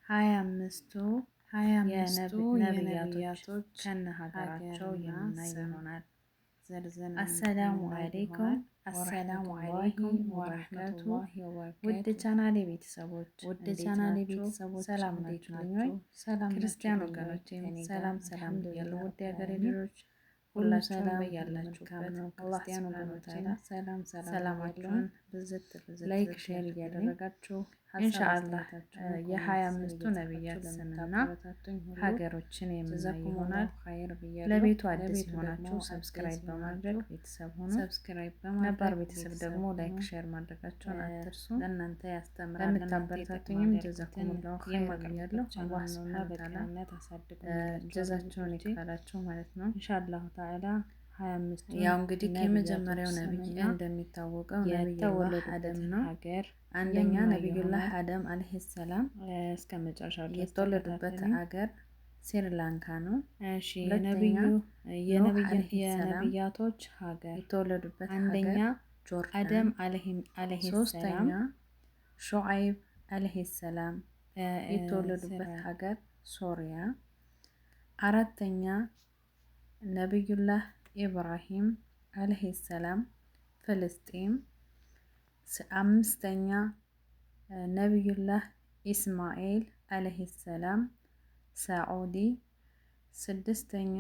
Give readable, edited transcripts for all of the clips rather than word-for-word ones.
ሀያ አምስቱ የነቢያቶች ከነ ሀገራቸው የምናይ ይሆናል። አሰላሙ አሌይኩም ወረህመቱ ውድ ቻናሌ ቤተሰቦች ሰላም ናችሁ? ክርስቲያን ወገኖቼም ሰላም ብያለሁ። ውድ ሀገሬ ልጆች ሁላችሁም በያላችሁበት ክርስቲያን ወገኖቼም ሰላማችሁን ብዝት ላይክ ሼር እያደረጋችሁ ኢንሻአላህ የ25ቱ ነቢያት ስምና ሀገሮችን የምናይ ይሆናል። ለቤቱ አዲስ የሆናችሁ ሰብስክራይብ በማድረግ ቤተሰብ ሆኑ። ነባር ቤተሰብ ደግሞ ላይክ ሼር ማድረጋቸውን አትርሱ። ለእናንተ ያስተምራል። ለምታበረታቱኝም ጀዛኩሙላሁ ኸይር ብያለሁ። አላህ ሱብሓነሁ ወተዓላ ጀዛችሁን ይክፈላችሁ ማለት ነው ኢንሻአላህ ተዓላ። ያው እንግዲህ የመጀመሪያው ነብይ እንደሚታወቀው ነብዩላህ አደም ነው። አንደኛ ነብዩላህ አደም አለይሂ ሰላም እስከ መጨረሻው የተወለዱበት ሀገር ስሪላንካ ነው። እሺ የነብያቶች ሀገር የተወለዱበት አንደኛ አደም አለይሂ ሰላም፣ ሹዓይብ አለይሂ ሰላም የተወለዱበት ሀገር ሶሪያ። አራተኛ ነብዩላህ ኢብራሂም አለይሂ ሰላም ፍልስጤም። አምስተኛ ነብዩላህ ኢስማኤል አለይሂ ሰላም ሳዑዲ። ስድስተኛ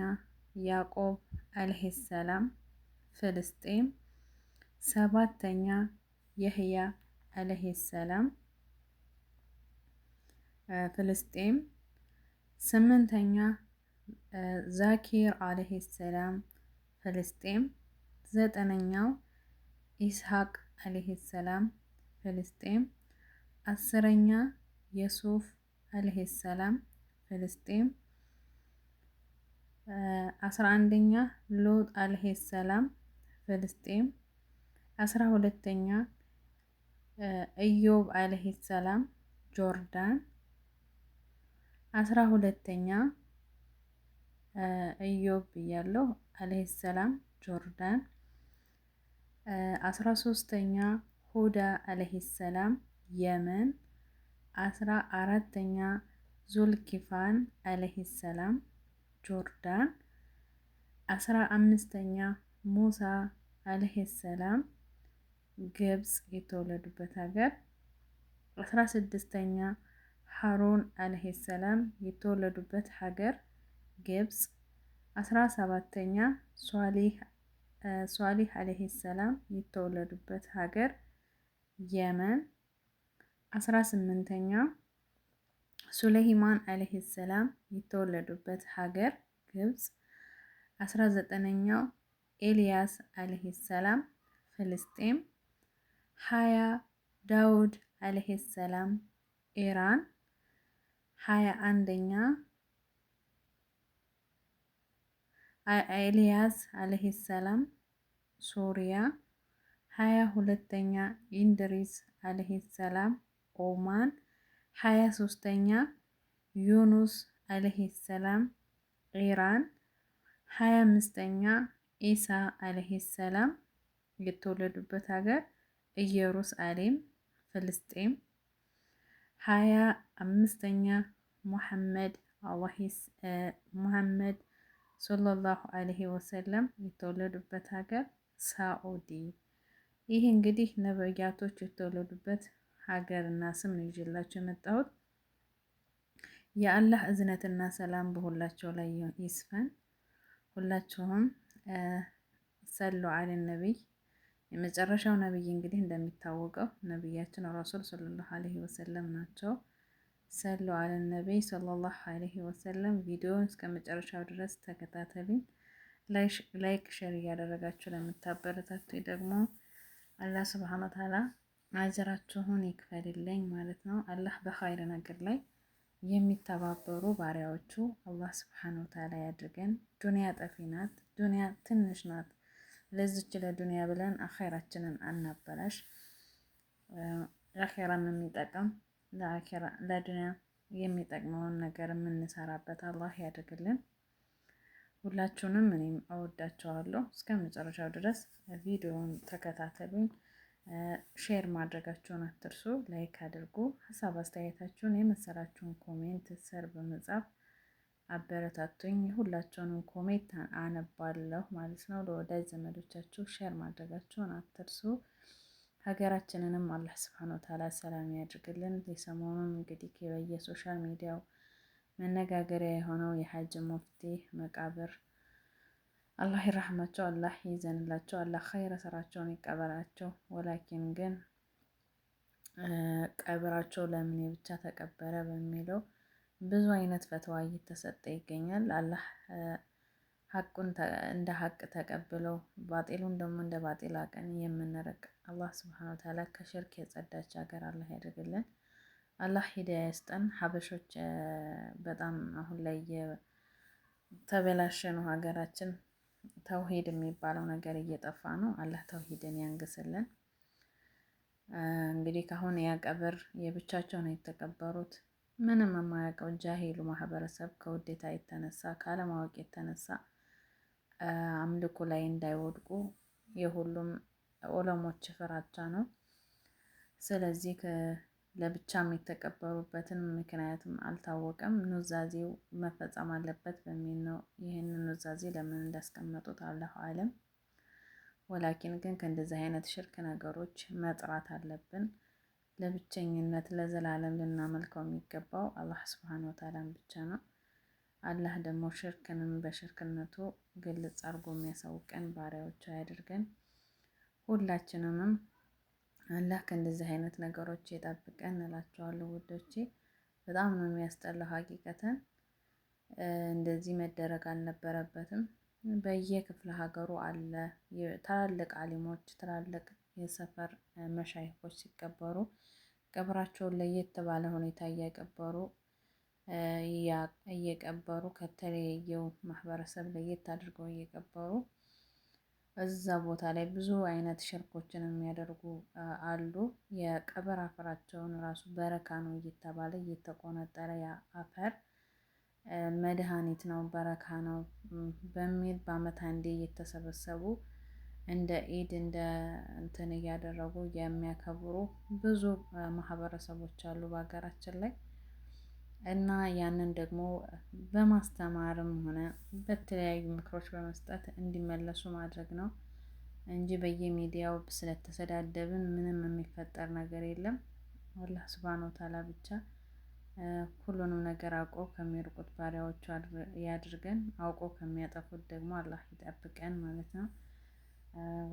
ያዕቆብ አለይሂ ሰላም ፍልስጤም። ሰባተኛ የህያ አለይሂ ሰላም ፍልስጤም። ስምንተኛ ዛኪር አለይሂ ሰላም ፍልስጤም። ዘጠነኛው ኢስሐቅ አለይሂ ሰላም ፍልስጤም። አስረኛ የሱፍ አለይሂ ሰላም ፍልስጤም። 11ኛ ሉጥ አለይሂ ሰላም ፍልስጤም። 12ኛ ኢዮብ አለይሂ ሰላም ጆርዳን። 12ኛ ኢዮብ ብያለሁ አለይሂ ሰላም ጆርዳን። 13ኛ ሁዳ አለይሂ ሰላም የመን። 14ኛ ዙልኪፋን አለይሂ ሰላም ጆርዳን። 15ኛ ሙሳ አለይሂ ሰላም ግብጽ የተወለዱበት ሀገር። 16ኛ ሃሩን አለይሂ ሰላም የተወለዱበት ሀገር ግብጽ። 17ኛ ሷሊህ አለይሂ ሰላም የተወለዱበት ሀገር የመን። 18ኛ ሱለይማን አለይሂ ሰላም የተወለዱበት ሀገር ግብጽ። 19ኛው ኤልያስ አለይሂ ሰላም ፍልስጤም። 20 ዳውድ አለይሂ ሰላም ኢራን። 21ኛ ኤልያስ አለይሂ ሰላም ሶሪያ። 22ኛ ኢንድሪስ አለይሂ ሰላም ኦማን። 23ኛ ዩኑስ አለይሂ ሰላም ኢራን። 25ኛ ኢሳ አለይሂ ሰላም የተወለዱበት ሀገር ኢየሩሳሌም ፍልስጤም። 25ኛ ሙሐመድ ሰለላሁ አለይሂ ወሰለም የተወለዱበት ሀገር ሳዑዲ። ይህ እንግዲህ ነብያቶች የተወለዱበት ሀገርና ስም ነው ይዤላችሁ የመጣሁት። የአላህ እዝነትና ሰላም በሁላቸው ላይ ይስፈን። ሁላችሁም ሰሉ አለ ነቢይ። የመጨረሻው ነቢይ እንግዲህ እንደሚታወቀው ነቢያችን ረሱል ሰለላሁ አለይሂ ወሰለም ናቸው። ሰሉ አለ ነቢይ ሰለላሁ አለይሂ ወሰለም። ቪዲዮውን እስከ መጨረሻው ድረስ ተከታተሉኝ። ላይክ ሼር እያደረጋችሁ ለምታበረታቱኝ ደግሞ አላህ ሱብሃነሁ ወተዓላ አጅራችሁን ይክፈልልኝ ማለት ነው። አላህ በኸይር ነገር ላይ የሚተባበሩ ባሪያዎቹ አላህ ሱብሃነሁ ወተዓላ ያድርገን። ዱንያ ጠፊ ናት፣ ዱንያ ትንሽ ናት። ለዚች ለዱንያ ብለን አኼራችንን አናበላሽ። አኼራን የሚጠቅም ለዱንያ የሚጠቅመውን ነገር የምንሰራበት አላህ ያድርግልን። ሁላችሁንም እኔም እወዳቸዋለሁ። እስከ መጨረሻው ድረስ ቪዲዮውን ተከታተሉኝ። ሼር ማድረጋችሁን አትርሱ። ላይክ አድርጉ። ሀሳብ አስተያየታችሁን የመሰላችሁን ኮሜንት ስር በመጻፍ አበረታቱኝ። ሁላችሁንም ኮሜንት አነባለሁ ማለት ነው። ለወዳጅ ዘመዶቻችሁ ሼር ማድረጋችሁን አትርሱ። ሀገራችንንም አላህ ስብሐነ ወተዓላ ሰላም ያድርግልን። የሰሞኑን እንግዲህ በየሶሻል ሚዲያው መነጋገሪያ የሆነው የሀጅ ሙፍቲ መቃብር አላህ ይራህማቸው፣ አላህ ይዘንላቸው፣ አላህ ኸይረ ስራቸውን ይቀበላቸው። ወላኪን ግን ቀብራቸው ለምን ብቻ ተቀበረ በሚለው ብዙ አይነት ፈትዋ እየተሰጠ ይገኛል። አላህ ሀቁን እንደ ሀቅ ተቀብለው ባጢሉን ደግሞ እንደ ባጢል አቀን የምንርቅ አላህ ስብሐነ ወተዓላ ከሽርክ የጸዳች ሀገር አላህ ያደርግልን። አላህ ሂዳያ ይስጠን። ሀበሾች በጣም አሁን ላይ የተበላሸ ነው ሀገራችን። ተውሂድ የሚባለው ነገር እየጠፋ ነው። አላህ ተውሂድን ያንግስልን። እንግዲህ ካሁን ያ ቀብር የብቻቸው ነው የተቀበሩት። ምንም የማያውቀው ጃሂሉ ማህበረሰብ ከውዴታ የተነሳ ካለማወቅ የተነሳ አምልኮ ላይ እንዳይወድቁ የሁሉም ዑለሞች ፍራቻ ነው። ስለዚህ ለብቻም የተቀበሩበትን ምክንያትም አልታወቀም። ኑዛዜው መፈጸም አለበት በሚል ነው። ይህንን ኑዛዜ ለምን እንዳስቀመጡት አላሁ አለም። ወላኪን ግን ከእንደዚህ አይነት ሽርክ ነገሮች መጥራት አለብን። ለብቸኝነት ለዘላለም ልናመልከው የሚገባው አላህ ስብሐነሁ ወተዓላን ብቻ ነው። አላህ ደግሞ ሽርክንም በሽርክነቱ ግልጽ አድርጎ የሚያሳውቀን ባሪያዎቹ ያድርገን። ሁላችንንም አላህ ከእንደዚህ አይነት ነገሮች የጠብቀን እላቸዋለሁ ውዶቼ። በጣም ነው የሚያስጠላው ሀቂቀተን። እንደዚህ መደረግ አልነበረበትም። በየክፍለ ሀገሩ አለ ትላልቅ አሊሞች ትላልቅ የሰፈር መሻይኮች ሲቀበሩ ቀብራቸውን ለየት ባለ ሁኔታ እየቀበሩ ከተለያየው ማህበረሰብ ለየት አድርገው እየቀበሩ እዛ ቦታ ላይ ብዙ አይነት ሽርኮችን የሚያደርጉ አሉ። የቀብር አፈራቸውን ራሱ በረካ ነው እየተባለ እየተቆነጠረ ያ አፈር መድኃኒት ነው በረካ ነው በሚል በአመት አንዴ እየተሰበሰቡ እንደ ኢድ እንደ እንትን እያደረጉ የሚያከብሩ ብዙ ማህበረሰቦች አሉ በሀገራችን ላይ። እና ያንን ደግሞ በማስተማርም ሆነ በተለያዩ ምክሮች በመስጠት እንዲመለሱ ማድረግ ነው እንጂ በየሚዲያው ስለተሰዳደብን ምንም የሚፈጠር ነገር የለም። አላህ ሱብሃነሁ ወተዓላ ብቻ ሁሉንም ነገር አውቆ ከሚርቁት ባሪያዎቹ ያድርገን፣ አውቆ ከሚያጠፉት ደግሞ አላህ ይጠብቀን ማለት ነው።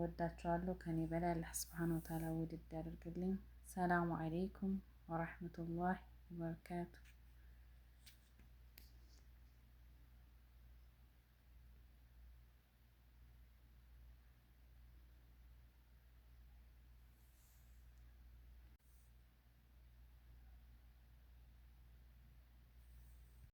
ወዳችኋለሁ። ከኔ በላይ አላህ ሱብሃነሁ ወተዓላ ውድድ ያደርግልኝ። ሰላሙ አለይኩም ወራህመቱላሂ ወበረካቱ።